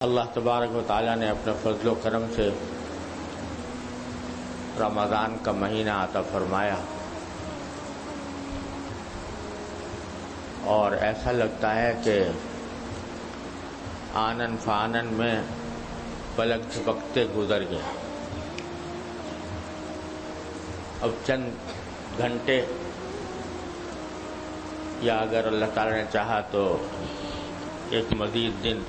اللہ تبارک و تعالیٰ نے اپنے فضل و کرم سے رمضان کا مہینہ عطا فرمایا اور ایسا لگتا ہے کہ آنن فانن میں پلک جھپکتے گزر گیا۔ اب چند گھنٹے یا اگر اللہ تعالیٰ نے چاہا تو ایک مزید دن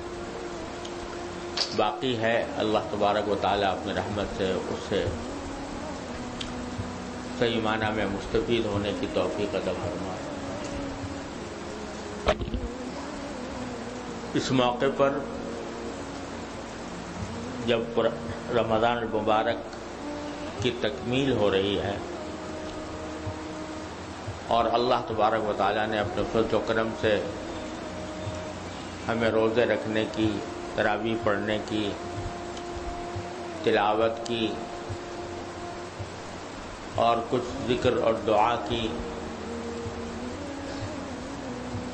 باقی ہے۔ اللہ تبارک و تعالیٰ اپنی رحمت سے اس سے صحیح معنی میں مستفید ہونے کی توفیق عطا فرمائے۔ اس موقع پر جب رمضان المبارک کی تکمیل ہو رہی ہے اور اللہ تبارک و تعالیٰ نے اپنے فضل و کرم سے ہمیں روزے رکھنے کی، تراویح پڑھنے کی، تلاوت کی اور کچھ ذکر اور دعا کی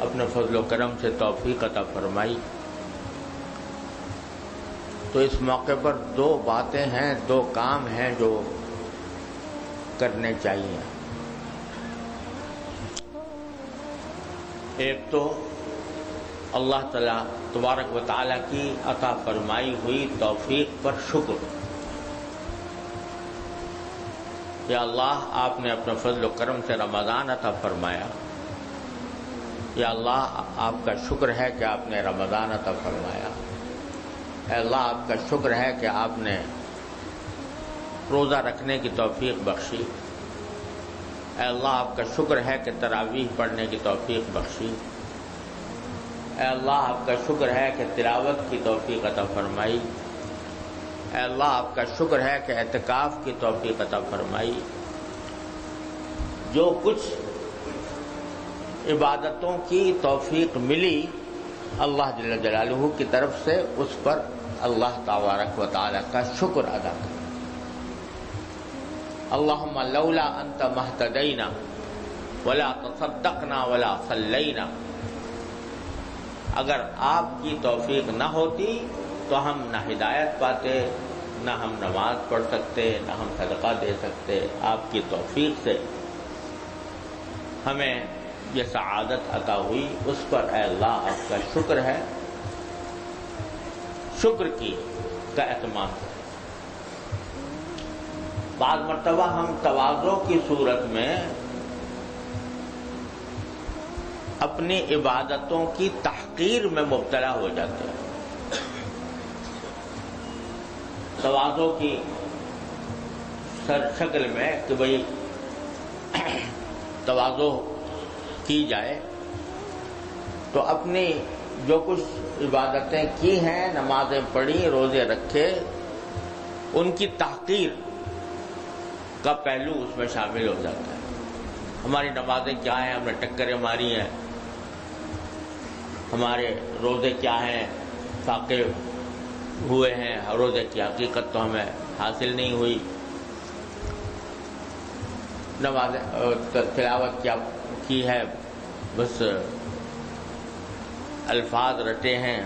اپنے فضل و کرم سے توفیق عطا فرمائی، تو اس موقع پر دو باتیں ہیں، دو کام ہیں جو کرنے چاہیے۔ ایک تو اللہ تعالیٰ تبارک و تعالیٰ کی عطا فرمائی ہوئی توفیق پر شکر۔ یا اللہ، آپ نے اپنے فضل و کرم سے رمضان عطا فرمایا، یا اللہ آپ کا شکر ہے کہ آپ نے رمضان عطا فرمایا، اے اللہ آپ کا شکر ہے کہ آپ نے روزہ رکھنے کی توفیق بخشی، اے اللہ آپ کا شکر ہے کہ تراویح پڑھنے کی توفیق بخشی، اے اللہ آپ کا شکر ہے کہ تلاوت کی توفیق عطا فرمائی، اے اللہ آپ کا شکر ہے کہ اعتکاف کی توفیق عطا فرمائی۔ جو کچھ عبادتوں کی توفیق ملی اللہ جل جلالہ کی طرف سے، اس پر اللہ تبارک و تعالی کا شکر ادا کریں۔ اللہم لولا انت مہتدینا ولا تصدقنا ولا صلینا، اگر آپ کی توفیق نہ ہوتی تو ہم نہ ہدایت پاتے، نہ ہم نماز پڑھ سکتے، نہ ہم صدقہ دے سکتے۔ آپ کی توفیق سے ہمیں یہ سعادت عطا ہوئی، اس پر اے اللہ آپ کا شکر ہے۔ شکر کا اہتمام ہے۔ بعض مرتبہ ہم تواضع کی صورت میں اپنی عبادتوں کی تحقیر میں مبتلا ہو جاتے ہیں۔ تواضع کی شکل میں کہ بھئی تواضع کی جائے، تو اپنی جو کچھ عبادتیں کی ہیں، نمازیں پڑھی، روزے رکھے، ان کی تحقیر کا پہلو اس میں شامل ہو جاتا ہے۔ ہماری نمازیں کیا ہیں، ہم نے ٹکریں ماری ہیں، ہمارے روزے کیا ہیں، فاقے ہوئے ہیں، روزے کی حقیقت تو ہمیں حاصل نہیں ہوئی، نماز تلاوت کیا کی ہے، بس الفاظ رٹے ہیں،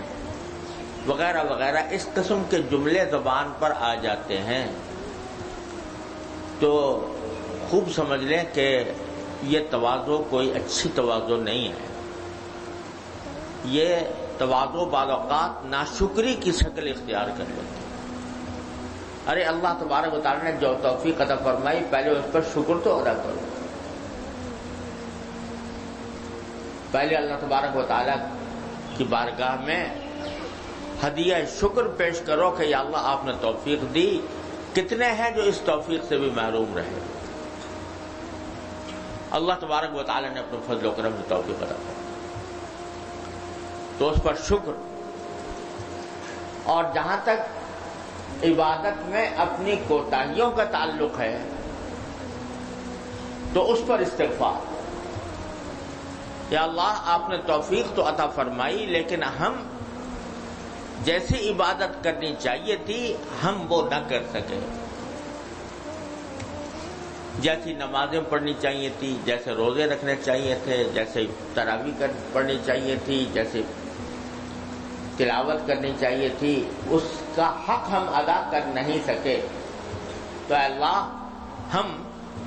وغیرہ وغیرہ، اس قسم کے جملے زبان پر آ جاتے ہیں، تو خوب سمجھ لیں کہ یہ تواضع کوئی اچھی تواضع نہیں ہے۔ یہ تواضع بعض اوقات ناشکری کی شکل اختیار کر لیتے ہیں۔ ارے اللہ تبارک و تعالیٰ نے جو توفیق عطا فرمائی، پہلے اس پر شکر تو ادا کرو۔ پہلے اللہ تبارک و تعالیٰ کی بارگاہ میں ہدیہ شکر پیش کرو کہ یا اللہ آپ نے توفیق دی، کتنے ہیں جو اس توفیق سے بھی محروم رہے۔ اللہ تبارک و تعالیٰ نے اپنے فضل و کرم سے توفیق عطا فرمائی، تو اس پر شکر۔ اور جہاں تک عبادت میں اپنی کوتاہیوں کا تعلق ہے تو اس پر استغفار۔ یا اللہ آپ نے توفیق تو عطا فرمائی، لیکن ہم جیسی عبادت کرنی چاہیے تھی ہم وہ نہ کر سکے، جیسی نمازیں پڑھنی چاہیے تھی، جیسے روزے رکھنے چاہیے تھے، جیسے تراویح پڑھنی چاہیے تھی، جیسے تلاوت کرنی چاہیے تھی اس کا حق ہم ادا کر نہیں سکے، تو اے اللہ ہم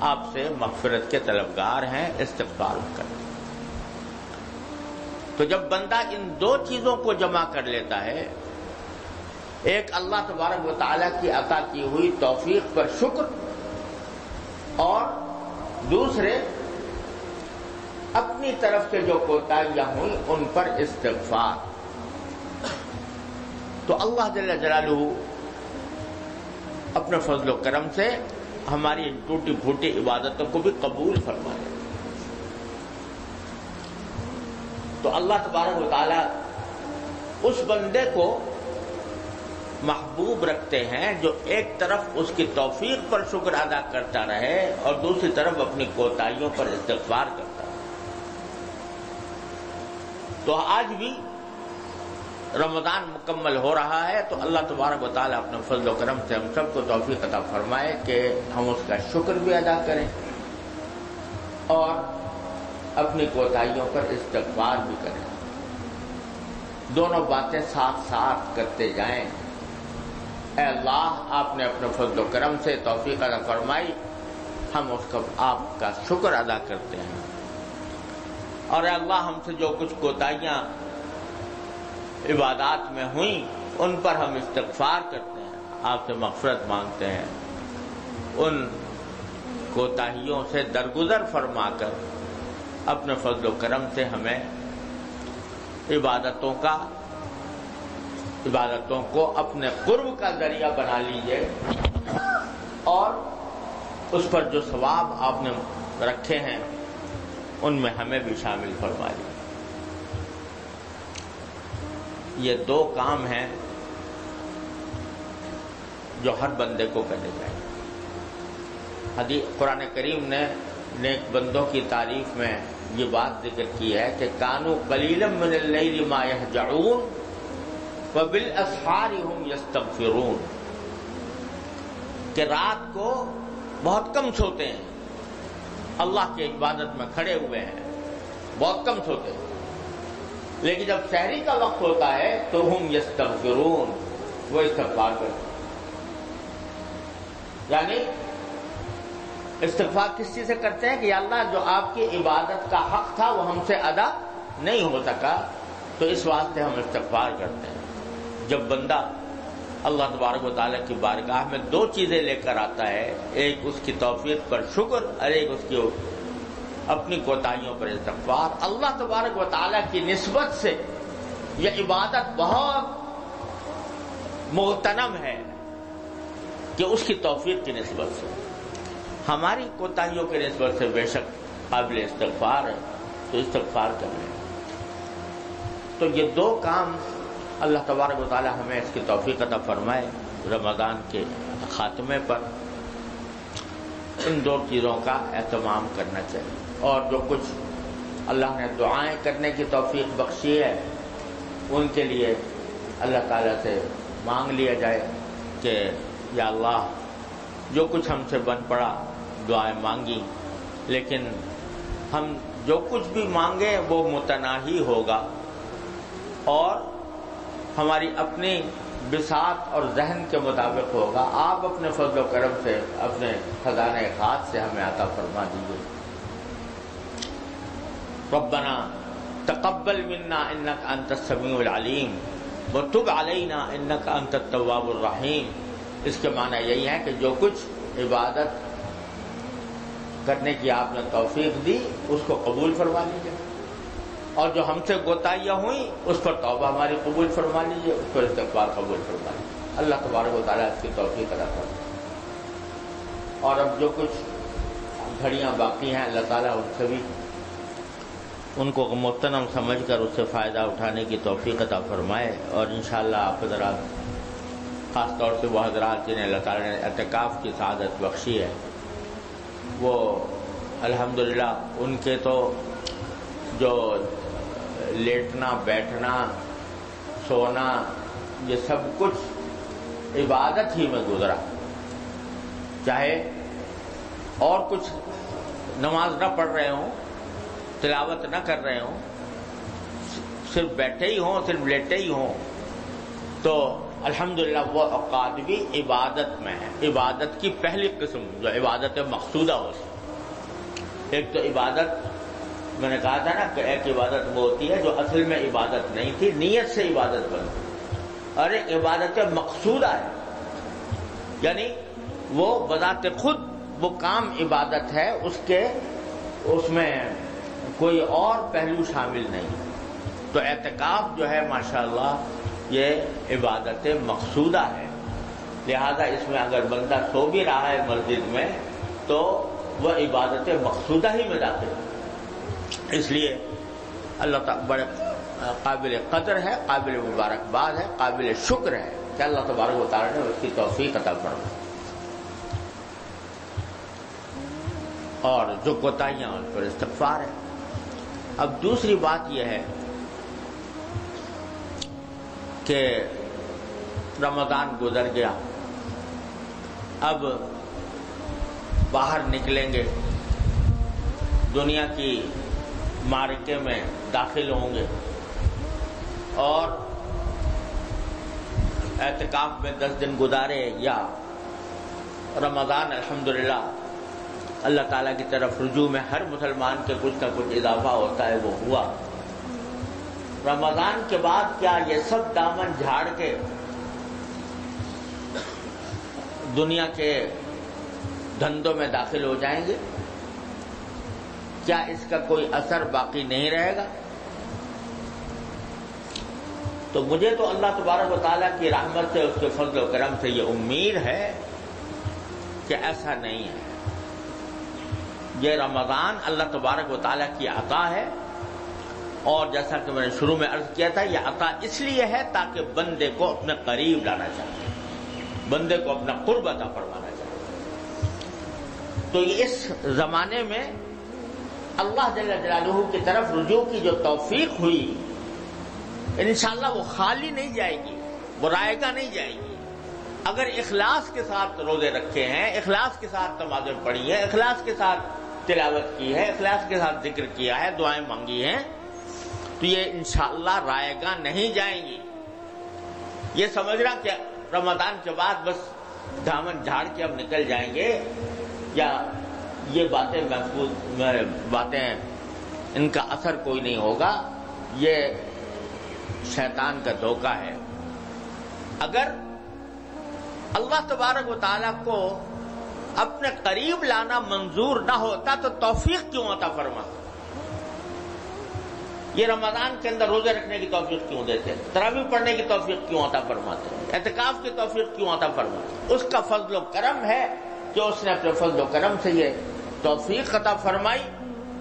آپ سے مغفرت کے طلبگار ہیں، استغفار کریں۔ تو جب بندہ ان دو چیزوں کو جمع کر لیتا ہے، ایک اللہ تبارک و تعالیٰ کی عطا کی ہوئی توفیق پر شکر، اور دوسرے اپنی طرف سے جو کوتاہیاں ہوئیں ان پر استغفار، تو اللہ جل جلالہ اپنے فضل و کرم سے ہماری ان ٹوٹی پھوٹی عبادتوں کو بھی قبول فرما لے۔ تو اللہ تبارک و تعالیٰ اس بندے کو محبوب رکھتے ہیں جو ایک طرف اس کی توفیق پر شکر ادا کرتا رہے اور دوسری طرف اپنی کوتاہیوں پر استغفار کرتا رہے۔ تو آج بھی رمضان مکمل ہو رہا ہے، تو اللہ تبارک و تعالیٰ اپنے فضل و کرم سے ہم سب کو توفیق عطا فرمائے کہ ہم اس کا شکر بھی ادا کریں اور اپنی کوتاہیوں پر استغفار بھی کریں، دونوں باتیں ساتھ ساتھ کرتے جائیں۔ اے اللہ آپ نے اپنے فضل و کرم سے توفیق عطا فرمائی، ہم اس کا آپ کا شکر ادا کرتے ہیں، اور اے اللہ ہم سے جو کچھ کوتاہیاں عبادات میں ہوئیں ان پر ہم استغفار کرتے ہیں، آپ سے مغفرت مانگتے ہیں، ان کوتاہیوں سے درگزر فرما کر اپنے فضل و کرم سے ہمیں عبادتوں کو اپنے قرب کا ذریعہ بنا لیجئے، اور اس پر جو ثواب آپ نے رکھے ہیں ان میں ہمیں بھی شامل فرما لیجئے۔ یہ دو کام ہیں جو ہر بندے کو کرنے چاہیے۔ قرآن کریم نے نیک بندوں کی تعریف میں یہ بات ذکر کی ہے کہ کانوا قلیلا من اللیل ما یہجعون وبالاسحار هم یستغفرون، کہ رات کو بہت کم سوتے ہیں، اللہ کی عبادت میں کھڑے ہوئے ہیں، بہت کم سوتے ہیں، لیکن جب سحری کا وقت ہوتا ہے تو ہم یستغفرون، وہ استغفار کرتے ہیں۔ یعنی استغفار کس چیز سے کرتے ہیں کہ یا اللہ جو آپ کی عبادت کا حق تھا وہ ہم سے ادا نہیں ہو سکا، تو اس واسطے ہم استغفار کرتے ہیں۔ جب بندہ اللہ تبارک و تعالیٰ کی بارگاہ میں دو چیزیں لے کر آتا ہے، ایک اس کی توفیق پر شکر اور ایک اس کی اپنی کوتاہیوں پر استغفار، اللہ تبارک و تعالیٰ کی نسبت سے یہ عبادت بہت مغتنم ہے کہ اس کی توفیق کی نسبت سے، ہماری کوتاہیوں کی نسبت سے بے شک قابل استغفار ہے، تو استغفار کریں۔ تو یہ دو کام اللہ تبارک و تعالی ہمیں اس کی توفیق عطا فرمائے رمضان کے خاتمے پر، ان دو چیزوں کا اہتمام کرنا چاہیے، اور جو کچھ اللہ نے دعائیں کرنے کی توفیق بخشی ہے ان کے لیے اللہ تعالیٰ سے مانگ لیا جائے کہ یا اللہ جو کچھ ہم سے بن پڑا دعائیں مانگی، لیکن ہم جو کچھ بھی مانگیں وہ متناہی ہوگا اور ہماری اپنی بساط اور ذہن کے مطابق ہوگا۔ آپ اپنے فضل و کرم سے اپنے خزانہ خاص سے ہمیں عطا فرما دیجیے۔ ربنا تقبل منا انک انت السمیع العلیم وتب علینا انک انت التواب الرحیم۔ اس کے معنی یہی ہے کہ جو کچھ عبادت کرنے کی آپ نے توفیق دی اس کو قبول فرما لیجیے، اور جو ہم سے کوتاہیاں ہوئیں اس پر توبہ ہماری قبول فرما لیجیے، اس پر استغفار قبول فرما لیجیے۔ اللہ تبارک و تعالیٰ اس کی توفیق عطا فرمائے۔ اور اب جو کچھ گھڑیاں باقی ہیں اللہ تعالیٰ ان سے بھی ان کو مغتنم سمجھ کر اس سے فائدہ اٹھانے کی توفیق عطا فرمائے، اور انشاءاللہ آپ حضرات خاص طور سے وہ حضرات جنہیں اللہ تعالیٰ نے اعتکاف کی سعادت بخشی ہے، وہ الحمدللہ ان کے تو جو لیٹنا بیٹھنا سونا یہ سب کچھ عبادت ہی میں گزرا، چاہے اور کچھ نماز نہ پڑھ رہے ہوں، تلاوت نہ کر رہے ہوں، صرف بیٹھے ہی ہوں، صرف لیٹے ہی ہوں، تو الحمدللہ وہ اوقات بھی عبادت میں ہے. عبادت کی پہلی قسم جو عبادت مقصودہ ہوتی، ایک تو عبادت میں نے کہا تھا نا کہ ایک عبادت وہ ہوتی ہے جو اصل میں عبادت نہیں تھی، نیت سے عبادت بنتی، اور ایک عبادت مقصودہ ہے، یعنی وہ بذات خود وہ کام عبادت ہے، اس میں کوئی اور پہلو شامل نہیں. تو اعتکاف جو ہے ماشاءاللہ یہ عبادت مقصودہ ہے، لہذا اس میں اگر بندہ سو بھی رہا ہے مسجد میں تو وہ عبادت مقصودہ ہی میں داخل ہے. اس لیے اللہ تعالیٰ بڑے قابل قدر ہے، قابل مبارکباد ہے، قابل شکر ہے کہ اللہ تبارک و تعالیٰ نے اس کی توفیق عطا فرمائی، اور جو کوتاہیاں ان پر استغفار ہے. اب دوسری بات یہ ہے کہ رمضان گزر گیا، اب باہر نکلیں گے، دنیا کی معرکے میں داخل ہوں گے، اور اعتکاف میں 10 دن گزارے یا رمضان الحمدللہ اللہ تعالیٰ کی طرف رجوع میں ہر مسلمان کے کچھ نہ کچھ اضافہ ہوتا ہے، وہ ہوا. رمضان کے بعد کیا یہ سب دامن جھاڑ کے دنیا کے دھندوں میں داخل ہو جائیں گے؟ کیا اس کا کوئی اثر باقی نہیں رہے گا؟ تو مجھے تو اللہ تبارک و تعالیٰ کی رحمت سے، اس کے فضل و کرم سے یہ امید ہے کہ ایسا نہیں ہے. یہ رمضان اللہ تبارک و تعالیٰ کی عطا ہے، اور جیسا کہ میں نے شروع میں عرض کیا تھا، یہ عطا اس لیے ہے تاکہ بندے کو اپنے قریب لانا چاہتے ہیں، بندے کو اپنا قرب عطا فرمانا چاہتے ہیں. تو یہ اس زمانے میں اللہ جل جلالہ کی طرف رجوع کی جو توفیق ہوئی، انشاءاللہ وہ خالی نہیں جائے گی، وہ رائگاں نہیں جائے گی. اگر اخلاص کے ساتھ روزے رکھے ہیں، اخلاص کے ساتھ نمازیں پڑھی ہیں، اخلاص کے ساتھ تلاوت کی ہے، اخلاص کے ساتھ ذکر کیا ہے، دعائیں مانگی ہیں، تو یہ انشاءاللہ رائگاں نہیں جائیں گی. یہ سمجھنا کہ رمضان کے بعد بس دامن جھاڑ کے اب نکل جائیں گے، یا یہ باتیں ان کا اثر کوئی نہیں ہوگا، یہ شیطان کا دھوکہ ہے. اگر اللہ تبارک و تعالیٰ کو اپنے قریب لانا منظور نہ ہوتا تو توفیق کیوں عطا فرماتا؟ یہ رمضان کے اندر روزے رکھنے کی توفیق کیوں دیتے؟ تراویح پڑھنے کی توفیق کیوں عطا فرماتے؟ اعتکاف کی توفیق کیوں عطا فرماتے؟ اس کا فضل و کرم ہے کہ اس نے اپنے فضل و کرم سے یہ توفیق عطا فرمائی،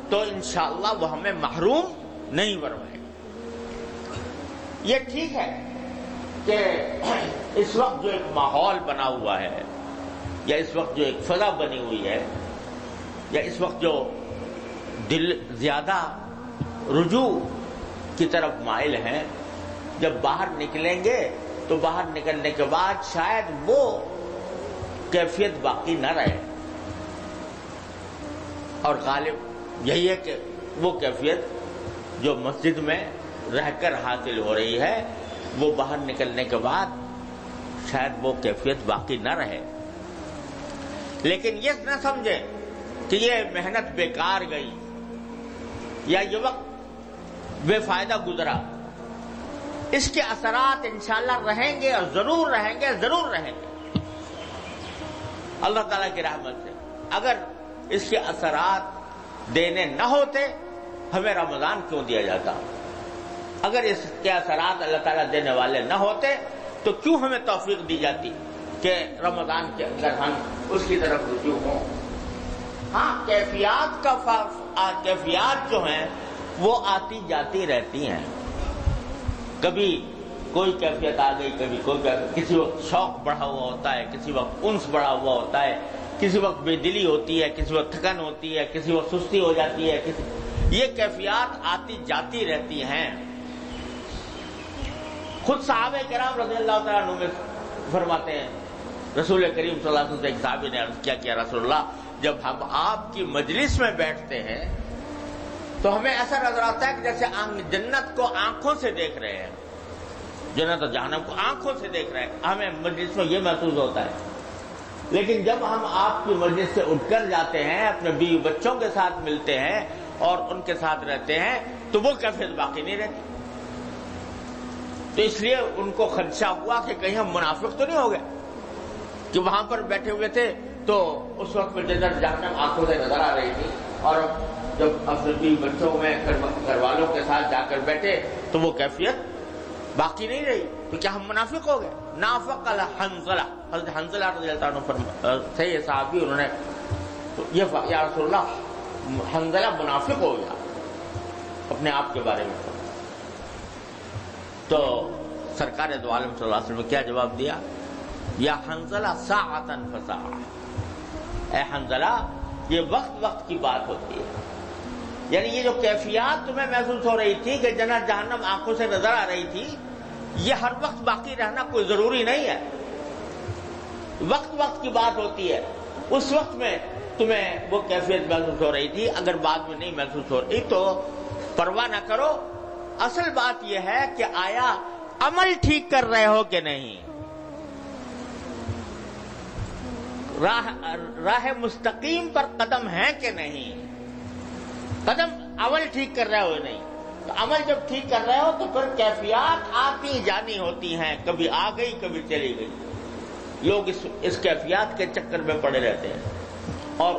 تو انشاءاللہ وہ ہمیں محروم نہیں فرمائے. یہ ٹھیک ہے کہ اس وقت جو ایک ماحول بنا ہوا ہے، یا اس وقت جو ایک فضا بنی ہوئی ہے، یا اس وقت جو دل زیادہ رجوع کی طرف مائل ہیں، جب باہر نکلیں گے تو باہر نکلنے کے بعد شاید وہ کیفیت باقی نہ رہے، اور غالب یہی ہے کہ وہ کیفیت جو مسجد میں رہ کر حاصل ہو رہی ہے، وہ باہر نکلنے کے بعد شاید وہ کیفیت باقی نہ رہے. لیکن یہ نہ سمجھے کہ یہ محنت بیکار گئی، یا یہ وقت بے فائدہ گزرا. اس کے اثرات انشاءاللہ رہیں گے، اور ضرور رہیں گے، ضرور رہیں گے اللہ تعالیٰ کی رحمت سے. اگر اس کے اثرات دینے نہ ہوتے ہمیں رمضان کیوں دیا جاتا؟ اگر اس کے اثرات اللہ تعالیٰ دینے والے نہ ہوتے تو کیوں ہمیں توفیق دی جاتی کہ رمضان کے اندر ہم اس کی طرف رجوع ہوں؟ ہاں، کیفیات جو ہیں وہ آتی جاتی رہتی ہیں. کبھی کوئی کیفیت آ گئی، کبھی کوئی کیفیت. کسی وقت شوق بڑھا ہوا ہوتا ہے، کسی وقت انس بڑھا ہوا ہوتا ہے، کسی وقت بے دلی ہوتی ہے، کسی وقت تھکن ہوتی ہے، کسی وقت سستی ہو جاتی ہے. یہ کیفیات آتی جاتی رہتی ہیں. خود صحابہ کرام رضی اللہ تعالیٰ عنہ میں فرماتے ہیں، رسول کریم صلی اللہ علیہ وسلم سے ایک صحابی نے عرض کیا کہ رسول اللہ، جب ہم آپ کی مجلس میں بیٹھتے ہیں تو ہمیں ایسا نظر آتا ہے کہ جیسے جنت کو آنکھوں سے دیکھ رہے ہیں. جنت اور جہنم کو آنکھوں سے دیکھ رہے ہیں، ہمیں مجلس میں یہ محسوس ہوتا ہے، لیکن جب ہم آپ کی مجلس سے اٹھ کر جاتے ہیں، اپنے بیوی بچوں کے ساتھ ملتے ہیں اور ان کے ساتھ رہتے ہیں تو وہ کیفیت باقی نہیں رہتی. تو اس لیے ان کو خدشہ ہوا کہ کہیں ہم منافق تو نہیں ہو گئے کہ وہاں پر بیٹھے ہوئے تھے تو اس وقت میں جنت جہنم آنکھوں سے نظر آ رہی تھی، اور جب اپنے بیوی بچوں میں گھر والوں کے ساتھ جا کر بیٹھے تو وہ کیفیت باقی نہیں رہی. تو کیا ہم منافق ہو گئے؟ نافق الحنظلہ، حضرت حنظلہ رضی اللہ عنہ سے یہ صحابی، انہوں نے یہ یا رسول اللہ حنظلہ منافق ہو گیا اپنے آپ کے بارے میں. تو سرکار دو عالم صلی اللہ علیہ وسلم نے کیا جواب دیا؟ یا حنظلہ ساعتن فساعہ، اے حنظلہ یہ وقت کی بات ہوتی ہے. یعنی یہ جو کیفیات تمہیں محسوس ہو رہی تھی کہ جنت جہنم آنکھوں سے نظر آ رہی تھی، یہ ہر وقت باقی رہنا کوئی ضروری نہیں ہے. وقت کی بات ہوتی ہے. اس وقت میں تمہیں وہ کیفیت محسوس ہو رہی تھی، اگر بعد میں نہیں محسوس ہو رہی تو پرواہ نہ کرو. اصل بات یہ ہے کہ آیا عمل ٹھیک کر رہے ہو کہ نہیں، راہ مستقیم پر قدم ہے کہ نہیں. قدم عمل ٹھیک کر رہے ہو نہیں، تو عمل جب ٹھیک کر رہے ہو تو پھر کیفیات آتی جانی ہوتی ہیں، کبھی آ گئی کبھی چلی گئی. لوگ اس کیفیات کے چکر میں پڑے رہتے ہیں اور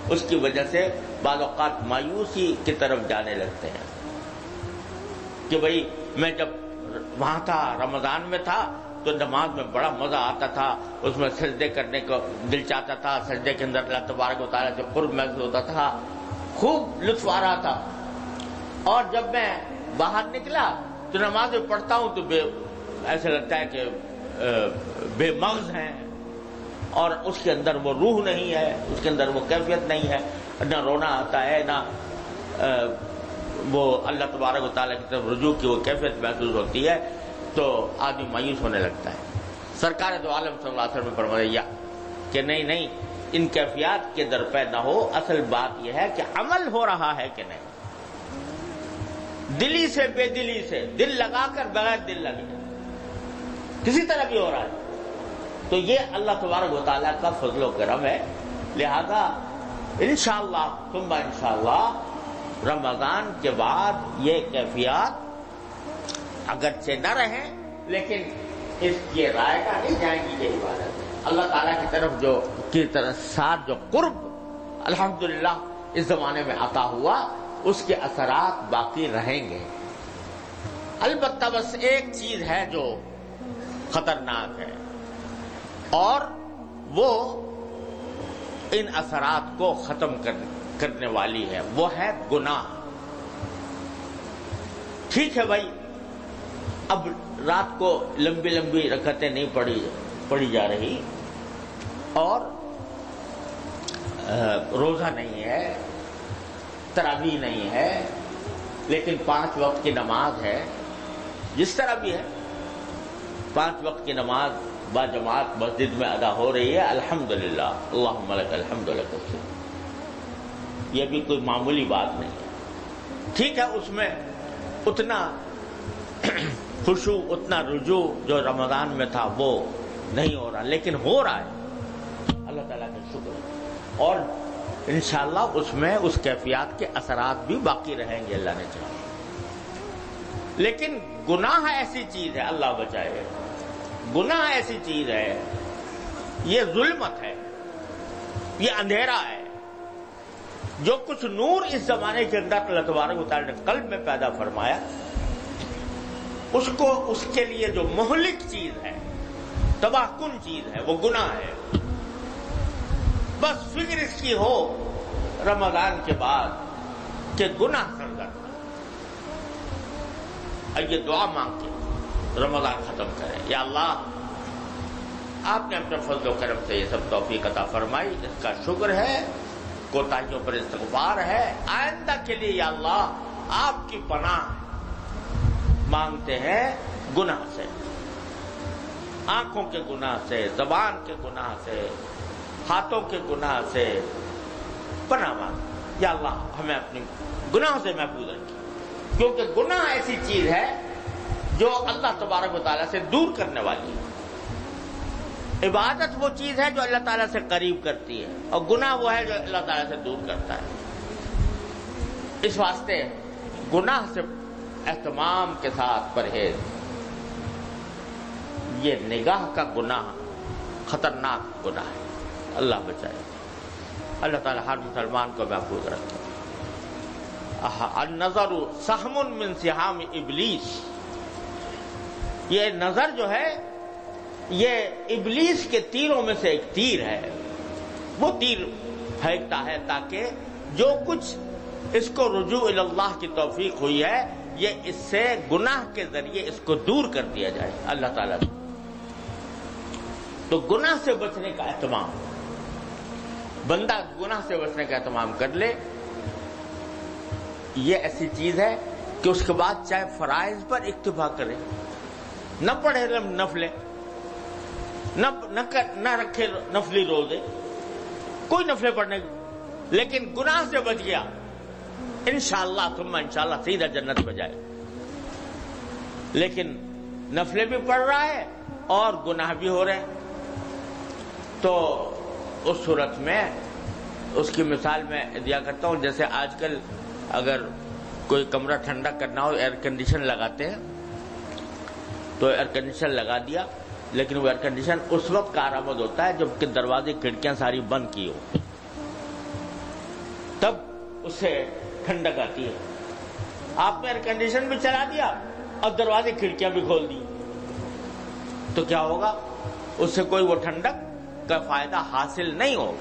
اس کی وجہ سے بعض اوقات مایوسی کی طرف جانے لگتے ہیں کہ بھئی میں جب وہاں تھا، رمضان میں تھا، تو نماز میں بڑا مزہ آتا تھا، اس میں سجدے کرنے کو دل چاہتا تھا، سجدے کے اندر اللہ تبارک و تعالیٰ سے قرب محسوس ہوتا تھا، خوب لطف آ رہا تھا. اور جب میں باہر نکلا تو نماز میں پڑھتا ہوں تو ایسے لگتا ہے کہ بے مغز ہیں، اور اس کے اندر وہ روح نہیں ہے، اس کے اندر وہ کیفیت نہیں ہے، نہ رونا آتا ہے، نہ وہ اللہ تبارک و تعالیٰ کی طرف رجوع کی وہ کیفیت محسوس ہوتی ہے، تو آدمی مایوس ہونے لگتا ہے. سرکار دو عالم صلی اللہ علیہ وسلم نے فرمایا کہ نہیں ان کیفیات کے درپے نہ ہو، اصل بات یہ ہے کہ عمل ہو رہا ہے کہ نہیں، دلی سے بے دلی سے، دل لگا کر بغیر دل لگے، کسی طرح بھی ہو رہا ہے. تو یہ اللہ تبارک و تعالیٰ کا فضل و کرم ہے. لہذا انشاءاللہ ثم انشاءاللہ رمضان کے بعد یہ کیفیات اگرچہ نہ رہیں لیکن اس کی رائے کا نہیں جائیں گی. یہ عبادت اللہ تعالیٰ کی طرف ساتھ جو قرب الحمدللہ اس زمانے میں عطا ہوا، اس کے اثرات باقی رہیں گے. البتہ بس ایک چیز ہے جو خطرناک ہے، اور وہ ان اثرات کو ختم کرنے والی ہے، وہ ہے گناہ. ٹھیک ہے بھائی، اب رات کو لمبی رکعتیں نہیں پڑھی جا رہی، اور روزہ نہیں ہے، تراویح نہیں ہے، لیکن 5 وقت کی نماز ہے. جس طرح بھی ہے 5 وقت کی نماز با جماعت مسجد میں ادا ہو رہی ہے، الحمدللہ، اللہم لک الحمد لک الشکر. یہ بھی کوئی معمولی بات نہیں ہے. ٹھیک ہے، اس میں اتنا خشوع، اتنا رجوع جو رمضان میں تھا وہ نہیں ہو رہا، لیکن ہو رہا ہے، اللہ تعالیٰ کا شکر ہے. اور انشاءاللہ اس میں اس کیفیات کے اثرات بھی باقی رہیں گے اللہ نے چاہا. لیکن گناہ ایسی چیز ہے، اللہ بچائے، گناہ ایسی چیز ہے، یہ ظلمت ہے، یہ اندھیرا ہے. جو کچھ نور اس زمانے کے اندر اللہ تبارک و تعالیٰ نے قلب میں پیدا فرمایا، اس کے لیے جو مہلک چیز ہے، تباہ کن چیز ہے، وہ گناہ ہے. بس فکر اس کی ہو رمضان کے بعد کہ گناہ سرزد، یہ دعا مانگ کے رمضان ختم کریں. یا اللہ، آپ نے اپنے فضل و کرم سے یہ سب توفیق عطا فرمائی، اس کا شکر ہے، کوتاہیوں پر استغفار ہے. آئندہ کے لیے یا اللہ آپ کی پناہ مانگتے ہیں گناہ سے، آنکھوں کے گناہ سے، زبان کے گناہ سے، ہاتھوں کے گناہ سے پناہ مانگ. یا اللہ ہمیں اپنے گناہوں سے محفوظ رکھیں، کیونکہ گناہ ایسی چیز ہے جو اللہ تبارک و تعالیٰ سے دور کرنے والی ہے۔ عبادت وہ چیز ہے جو اللہ تعالیٰ سے قریب کرتی ہے، اور گناہ وہ ہے جو اللہ تعالیٰ سے دور کرتا ہے۔ اس واسطے گناہ سے اہتمام کے ساتھ پرہیز، یہ نگاہ کا گناہ خطرناک گناہ ہے، اللہ بچائے۔ اللہ تعالیٰ ہر مسلمان کو محفوظ رکھے۔ النظر سہم من سہام ابلیس، یہ نظر جو ہے یہ ابلیس کے تیروں میں سے ایک تیر ہے۔ وہ تیر پھینکتا ہے تاکہ جو کچھ اس کو رجوع اللہ کی توفیق ہوئی ہے یہ اس سے گناہ کے ذریعے اس کو دور کر دیا جائے اللہ تعالیٰ سے۔ تو گناہ سے بچنے کا اہتمام، بندہ گناہ سے بچنے کا اہتمام کر لے، یہ ایسی چیز ہے کہ اس کے بعد چاہے فرائض پر اکتفا کرے، نہ پڑھے نفلیں، نہ رکھے نفلی روزے، کوئی نفلیں پڑھنے، لیکن گناہ سے بچ گیا، انشاءاللہ ثم انشاءاللہ سیدھا جنت میں جائے۔ لیکن نفلیں بھی پڑھ رہا ہے اور گناہ بھی ہو رہے ہیں، تو اس صورت میں اس کی مثال میں دیا کرتا ہوں، جیسے آج کل اگر کوئی کمرہ ٹھنڈا کرنا ہو ایئر کنڈیشن لگاتے ہیں، تو ایئر کنڈیشن لگا دیا، لیکن وہ ایئر کنڈیشن اس وقت کارآمد ہوتا ہے جب کہ دروازے کھڑکیاں ساری بند کی ہو، تب اس سے ٹھنڈک آتی ہے۔ آپ نے ایئر کنڈیشن بھی چلا دیا اور دروازے کھڑکیاں بھی کھول دی، تو کیا ہوگا؟ اس سے کوئی وہ ٹھنڈک کا فائدہ حاصل نہیں ہو۔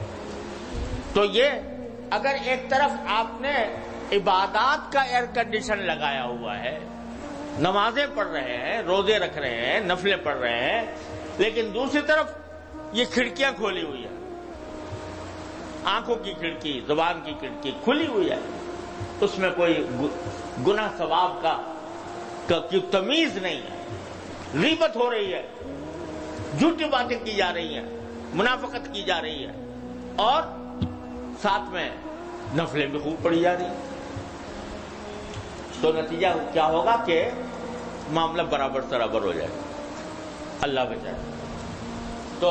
تو یہ اگر ایک طرف آپ نے عبادات کا ایئر کنڈیشن لگایا ہوا ہے، نمازیں پڑھ رہے ہیں، روزے رکھ رہے ہیں، نفلیں پڑھ رہے ہیں، لیکن دوسری طرف یہ کھڑکیاں کھولی ہوئی ہیں، آنکھوں کی کھڑکی، زبان کی کھڑکی کھلی ہوئی ہے، اس میں کوئی گناہ ثواب کا تمیز نہیں ہے، غیبت ہو رہی ہے، جھوٹی باتیں کی جا رہی ہیں، منافقت کی جا رہی ہے، اور ساتھ میں نفلیں بھی خوب پڑھی جا رہی ہیں، تو نتیجہ کیا ہوگا کہ معاملہ برابر سرابر ہو جائے، اللہ بچائے۔ تو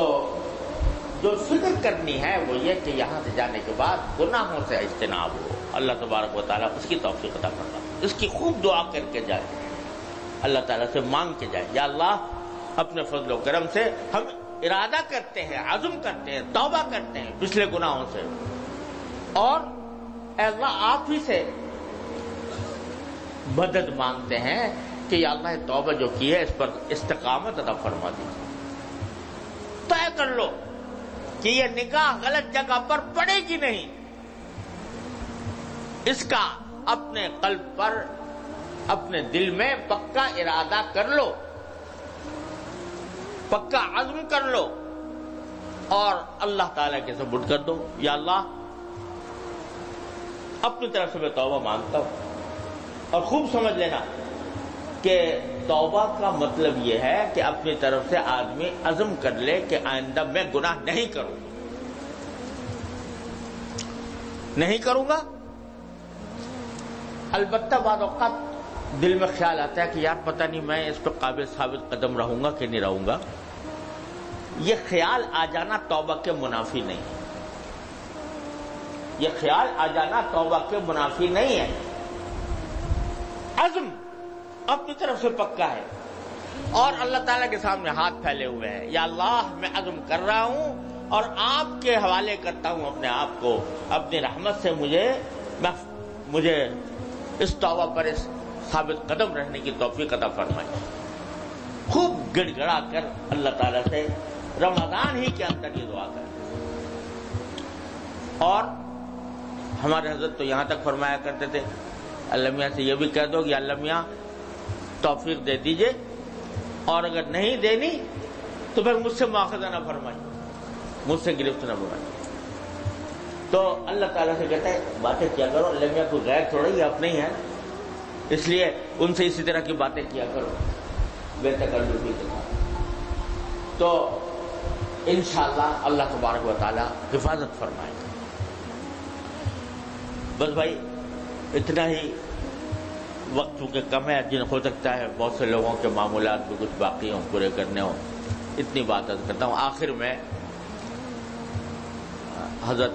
جو فکر کرنی ہے وہ یہ کہ یہاں سے جانے کے بعد گناہوں سے اجتناب ہو، اللہ تبارک و تعالیٰ اس کی توفیق عطا فرما، اس کی خوب دعا کر کے جائے، اللہ تعالیٰ سے مانگ کے جائے، یا اللہ اپنے فضل و کرم سے ہم ارادہ کرتے ہیں، عزم کرتے ہیں، توبہ کرتے ہیں پچھلے گناہوں سے، اور اے اللہ آپ ہی سے مدد مانگتے ہیں کہ یا اللہ توبہ جو کی ہے اس پر استقامت عطا فرما دیجیے۔ طے کر لو کہ یہ نگاہ غلط جگہ پر پڑے گی نہیں، اس کا اپنے قلب پر، اپنے دل میں پکا ارادہ کر لو، پکا عزم کر لو، اور اللہ تعالیٰ کے سپرد کر دو، یا اللہ اپنی طرف سے میں توبہ مانگتا ہوں۔ اور خوب سمجھ لینا کہ توبہ کا مطلب یہ ہے کہ اپنی طرف سے آدمی عزم کر لے کہ آئندہ میں گناہ نہیں کروں، نہیں کروں گا۔ البتہ بعض اوقات دل میں خیال آتا ہے کہ یار پتہ نہیں میں اس پہ قابل ثابت قدم رہوں گا کہ نہیں رہوں گا۔ یہ خیال آ جانا توبہ کے منافی نہیں ہے، یہ خیال آ جانا توبہ کے منافی نہیں ہے۔ عزم اپنی طرف سے پکا ہے اور اللہ تعالیٰ کے سامنے ہاتھ پھیلے ہوئے ہیں، یا اللہ میں عزم کر رہا ہوں اور آپ کے حوالے کرتا ہوں اپنے آپ کو، اپنی رحمت سے مجھے اس توبہ پر اس ثابت قدم رہنے کی توفیق عطا فرمائے۔ خوب گڑ گڑا کر اللہ تعالیٰ سے رمضان ہی کے اندر یہ دعا کریں۔ اور ہمارے حضرت تو یہاں تک فرمایا کرتے تھے، اللہ میاں سے یہ بھی کہہ دو کہ اللہ میاں توفیق دے دیجئے، اور اگر نہیں دینی تو پھر مجھ سے مواخذہ نہ فرمائیں، مجھ سے گرفت نہ فرمائیں۔ تو اللہ تعالیٰ سے کہتا ہے باتیں کیا کرو، اللہ میاں کوئی غیر تھوڑا ہی اپنے ہی ہیں، اس لیے ان سے اسی طرح کی باتیں کیا کرو بے تکلفی کے ساتھ، تو انشاءاللہ اللہ تبارک و تعالیٰ حفاظت فرمائے گا۔ بس بھائی اتنا ہی وقت چونکہ کم ہے، جن ہو سکتا ہے بہت سے لوگوں کے معمولات بھی کچھ باقی ہوں، پورے کرنے ہوں، اتنی بات کرتا ہوں۔ آخر میں حضرت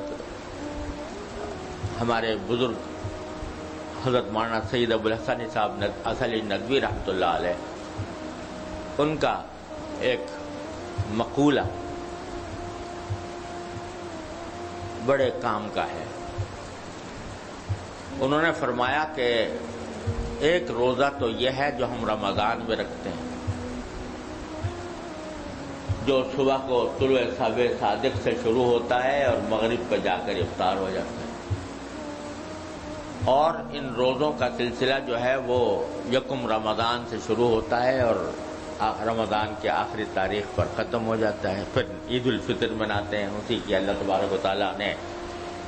ہمارے بزرگ حضرت مولانا سید ابوالحسن صاحب اصلی ندوی رحمۃ اللہ علیہ، ان کا ایک مقولہ بڑے کام کا ہے۔ انہوں نے فرمایا کہ ایک روزہ تو یہ ہے جو ہم رمضان میں رکھتے ہیں، جو صبح کو طلوع صادق سے شروع ہوتا ہے اور مغرب پہ جا کر افطار ہو جاتا ہے، اور ان روزوں کا سلسلہ جو ہے وہ یکم رمضان سے شروع ہوتا ہے اور رمضان کے آخری تاریخ پر ختم ہو جاتا ہے۔ پھر عید الفطر مناتے ہیں، اسی کی اللہ تبارک و تعالیٰ نے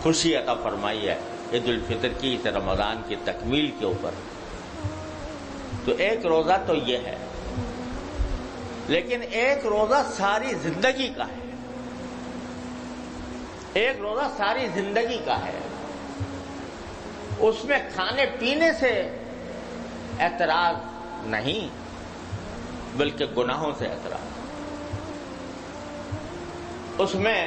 خوشی عطا فرمائی ہے عید الفطر کی، اس رمضان کی تکمیل کے اوپر۔ تو ایک روزہ تو یہ ہے، لیکن ایک روزہ ساری زندگی کا ہے، ایک روزہ ساری زندگی کا ہے۔ اس میں کھانے پینے سے اعتراض نہیں، بلکہ گناہوں سے اعتراض۔ اس میں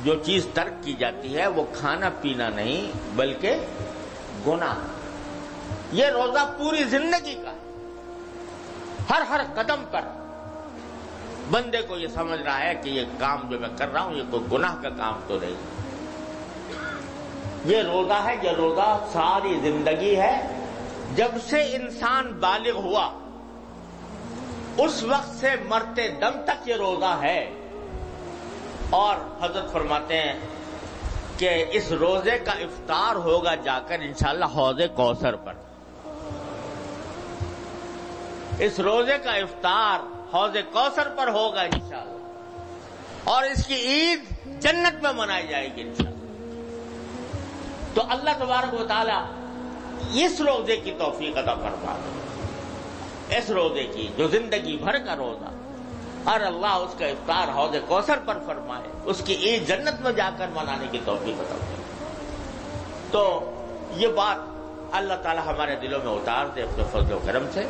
جو چیز ترک کی جاتی ہے وہ کھانا پینا نہیں بلکہ گناہ۔ یہ روزہ پوری زندگی کا ہے، ہر قدم پر بندے کو یہ سمجھ رہا ہے کہ یہ کام جو میں کر رہا ہوں یہ کوئی گناہ کا کام تو نہیں۔ یہ روزہ ہے، یہ روزہ ساری زندگی ہے۔ جب سے انسان بالغ ہوا اس وقت سے مرتے دم تک یہ روزہ ہے۔ اور حضرت فرماتے ہیں کہ اس روزے کا افطار ہوگا جا کر انشاءاللہ حوض کوثر پر۔ اس روزے کا افطار حوض کوثر پر ہوگا انشاءاللہ، اور اس کی عید جنت میں منائی جائے گی انشاءاللہ۔ تو اللہ تبارک و تعالی اس روزے کی توفیق عطا فرما دے، اس روزے کی جو زندگی بھر کا روزہ، اور اللہ اس کا افطار حوض کوثر پر فرمائے، اس کی عید جنت میں جا کر منانے کی توفیق عطا فرمائے۔ تو یہ بات اللہ تعالی ہمارے دلوں میں اتار دے اپنے فضل و کرم سے۔